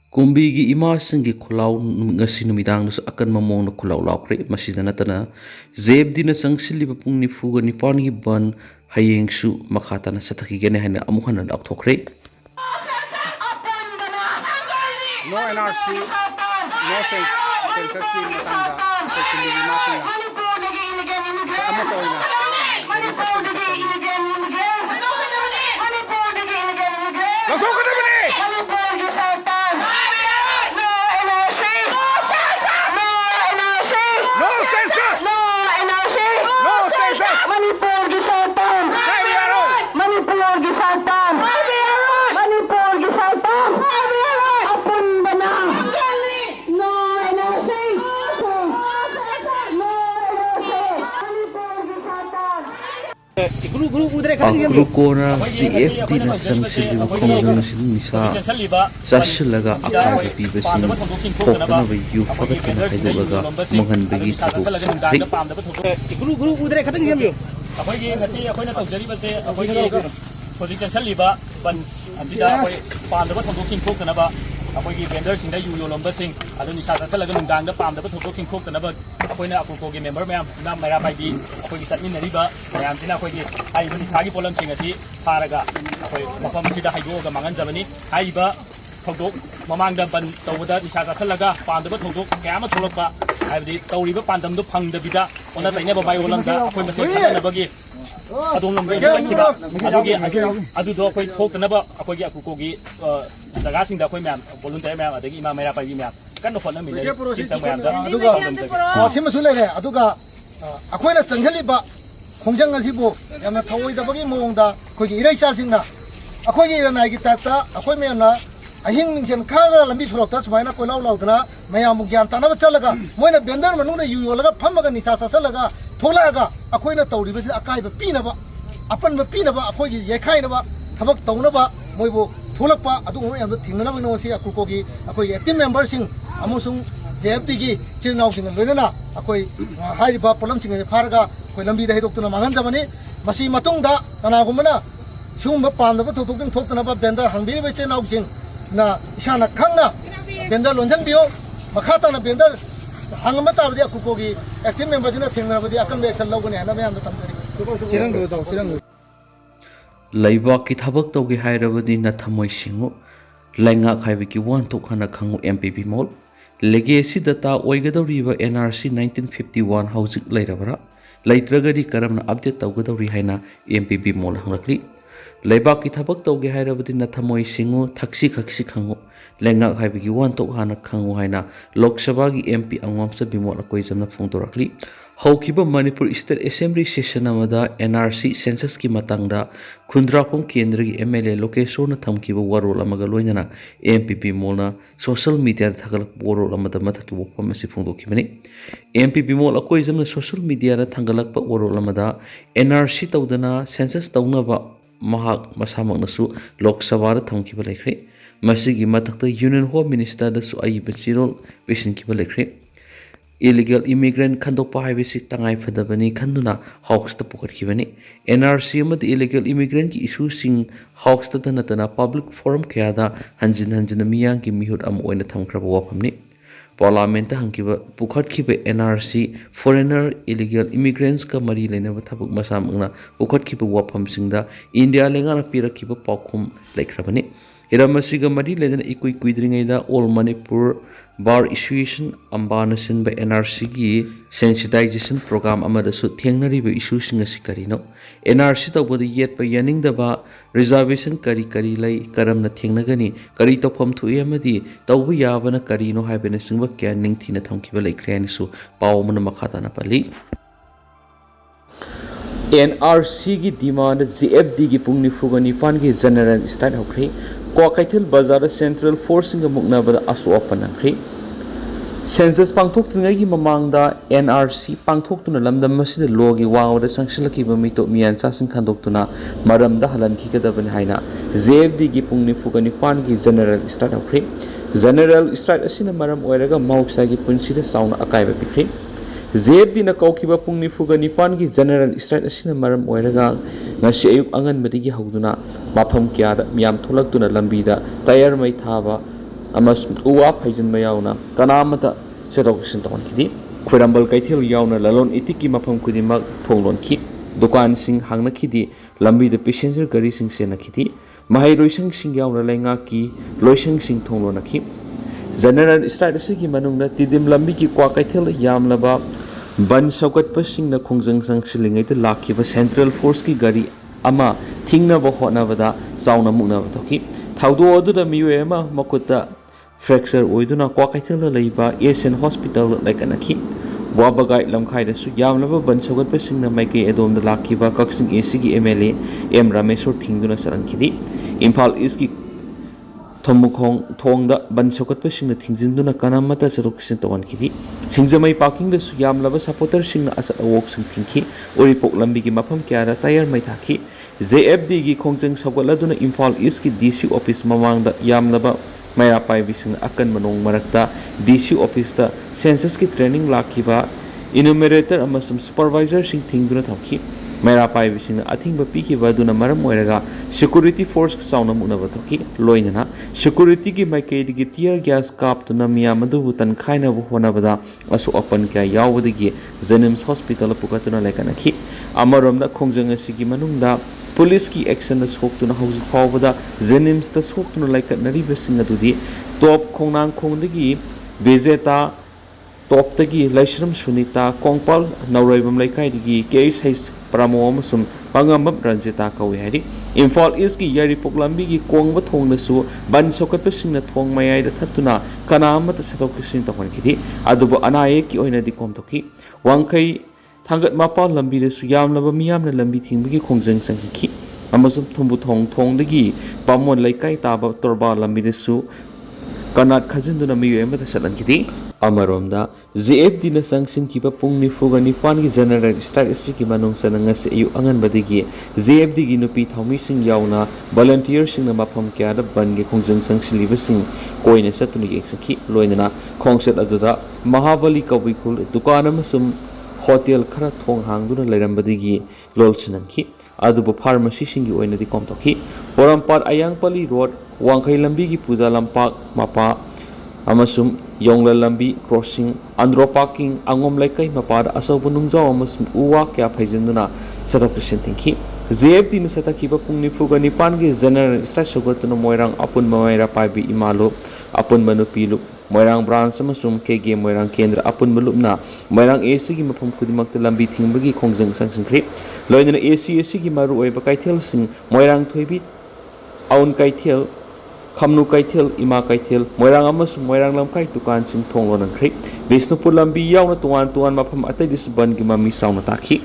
Kumbigi ima singgi kulau ngasi numidang dus akan mamong na kulau laukre masida natana zeb dina sangsil liba pung ni fuga ni pan gi ban hayeng su makata na sataki gene hana amuhan na laukre. No NRC, no census scheme matanda ko kumbigi masinga. Amo to ina. Langsung ke depan ni. No census! No NRC! No census! Manipur gisatan! Manipur gisatan! Manipur gisatan! Apun bana! No NRC! No NRC! Manipur gisatan! Guru udre Agro kona CFD na sangsil liba Khongjang na sin misa sasilaga akal piba sin kokta na ba yu fagat na haidugaga manghan bagi tabu sakri. Guru udre khatang yamyo. अखोई ngasi अखोई ना तौजरी बसे अखोई project चंसल लिबा बन असिदा अखोई पामदबा थोदोकिंग खोकनबा अखोई vendor सिंग दा यू योलंबा सिंग अदु निसा सलगा नुंगांग दा पामदबा थोदोकिंग खोकनबा अखोई ना अकुको के मेंबर मैम ना मैरा बाइदी अखोई चटमिनरिबा मैम सिना अखोई हाइबा निसागी पोलम सिंग असि फारगा अखोई मफम सिदा हाइदोगा मांगन जबनी हाइबा थोदोक ममांगदा बन तौबदा निसा सलगा पामदबा थोदोक कयामा थोलकपा हाइबदी तौरिबा पांदमदो फंगदबिदा ओना तैनेबा बायोलंदा अखोई मसे खननबगी adong lambai na kiba adudo akhoi thoknaba akhoi gi akukogi jaga sing da akhoi myam volunteer myam adagi ima mera pai myam kan no phone mi le sitang myam da aduga sim su le aduga akhoi na changhali ba khongjang asi bo yamna thawoi da bagi mong da khoi gi irai cha sing na akhoi gi na gi ta ta akhoi me na ahing ning khaga lambi surok ta sumaina ko law dana mayam gyan tanaba chalaga moina bendar manung da yu yolaga phamaga nisa sa salaga tholaga akoina tawriba si akai ba pinaba apan ba pinaba akoi gi yekhai na ba thabak tawnaba moibo tholakpa adu mo yam thingna ba no si akuko gi akoi team member sing amusung JFT gi chinaw sing loinana akoi hai ba polam sing pharaga koi lambi da hedok na mangan jabani masi matung da kana gumana sumba pam da thok thok thok na ba bender hangbi ba chinaw sing na isana khangna bender lonjan bio makhata na bender hangama tabdi akukogi active members na thingna badi akan action logone hana me amda tamjari sirang Laiba ki thabak tawgi hairabadi na thamoi singo lainga khaibi ki wan tok hana khangu MPP mol legacy data oigadawriba NRC 1951 Haojik lairabara laitragadi karamna update tawgadawri haina MPP mol hanglakli Laibak ki thabak tawgi hairabadi na thamoi singo thaksi khaksi khangu lenga khaibi ki wan tok hana khangu haina Lok Sabha gi MP angwamsa bimol akoi jamna phongtorakli haukiba Manipur State Assembly session amada NRC census ki matangda khundrapum kendra gi MLA location na thamkiba warol amaga loinana MPP molna social media thagalak warol amada mathaki wopam asi phongdokibani MPP mol akoi jamna social media ra thangalak pa warol amada NRC tawdana census tawnaba mahak masamak nasu Lok Sabha ra thamkiba laikhre masigi matakta Union Home Minister da su ayi bachirol pesin kiba laikhre illegal immigrant khandokpa haibisi tangai phadabani khanduna hawks ta pukat kibani NRC amad illegal immigrant ki issue sing hawks ta natana public forum kya hanjin miyang ki mihut am oina thamkraba wapamni parliament ta hangkiba pukat kiba NRC foreigner illegal immigrants ka mari lena thabuk masamangna pukat kiba wapam singda India lenga na pira kiba paukhum laikhrabani Hiramasiga mari ledana ikui kuidringaida All Manipur Bar Association ambana sinba NRC gi sensitization program amada su thengnariba issue singa sikarino NRC tawbodi yet pa yaning daba reservation kari lai karamna thengnagani kari topam thu amadi tawbu yabana kari no haibena singba kya ningthina thamkiba laikhrani su pawmana makhata na pali NRC gi demand GFD gi pungni fugani pan gi general start hokri Kwakaithil Bazar Central Forcing Muknabada Asu Opanakri Census Pangtok Tingai Mamangda NRC Pangtok Tuna Lamda Masida Logi Wow the Sanctionaki Mito Mian Sasin Kandoktuna Madam Dahalan Kikadaban Haina ZFD Gipungni Fugani Pangi General Start Okri General Start Asina Maram Oeraga Mauksagi Punsida Sound Akaiba Pikri ZFD na kaukiba pung nifuga nipan ki general strike asina maram oiraga ngasi ayuk angan badigi hauduna mafam kya da miyam tholak tuna lambi da tayar mai thaba uwa phaijan mayauna kanamata sedoction ton kidi khurambal kaithil yauna lalon itiki mafam kudimak thonglon ki dukan sing hangna khidi lambi de passenger gari sing sena khidi mahai roisang sing yauna lenga ki loisang sing thonglon ki general strategy ki manungna tidim lambi ki kwa kaithil yamlaba ban sokat pasing na khongjang sang silingai te lakhiba central force ki gari ama thingna ba hona bada sauna mukna ba thoki thaudo odu da miwe ma makuta fracture oiduna kwa kaithil leiba asian hospital laikana ki wabagai lamkhai da su yamlaba ban sokat pasing na maike edom da lakhiba kaksing ashigi mla m rameshwar thingduna saran kidi imphal east ki thomukong thongda ban sokat pasing na thingjinduna kanamata saruksin tawan kidi singjamai parking da su yamlaba supporter sing na asa awok sing thingki oripok lambi ki mafam kyara tayar mai thaki JFD gi khongjang sawgaladuna imphal east ki DC office mamangda yamlaba maira pai bising akan manong marakta DC office da census ki training lakhiba enumerator amasum supervisor sing thingduna thaki maira pai bising athing ba piki baduna maram oiraga security force sauna muna bathoki loinana security ki maikei gi tear gas kap tuna miya madu butan khaina bu hona bada asu open kya yawdagi jenims hospital pukatuna lekana ki amarom da khongjang asigi manungda police ki action as hoktuna hauju khawbada jenims ta hoktuna laikanari besing adudi top khongnang khongdagi bezeta top tagi laishram sunita kongpal nauraibam laikai digi case has pramo amasum pangambam ranjita kawi hari imphal east ki yari poklambi ki kongba thongna su ban sokat pasing na thong mayai da thatuna kanamata satok kisin tokon kidi adubo anaye ki oina di kom toki wangkai thangat mapa lambi da su yamlaba miyamna lambi thingbi ki khongjang sangsi ki amasum thumbu thong dagi pamon laikai taba torba lambi da su kanat khajinduna miyo emata salan kidi amaromda JFD na sangsin kiba pung nifuga nipan ki general strategy ki manung sananga se ayu angan badigi JFD gi nupi thomi sing yauna volunteer sing na mafam kya da ban gi khongjang sangsili basing koine satuni gi sakhi loinana khongset aduda mahabali kawikul dukana masum hotel khara thong hangduna leiram badigi lolsinan ki adubu pharmacy sing gi oina di komtoki porampar ayangpali road wangkhai lambi gi puja lampak mapa amasum yongla lambi crossing andro parking angom laikai mapar asobu nungjaw amasum uwa kya phaijinduna sarakrisin tingki JFD na satakiba pungni fuga nipan gi general stress sogotuna moirang apun mawaira paibi imalo apun manupilu moirang branch amasum kg moirang kendra apun mulupna moirang AC gi mafam kudimakta lambi thingbagi khongjang sangsingkhri loinana AC gi maru oiba kaithel sing moirang thoibi aun kaithel Khamnu kaithel ima kaithel moirang amasum moirang lamkai tukan sing thonglon angkhri Visnupur lambi yauna tuan mafam atai dis ban gi mami sauna takhi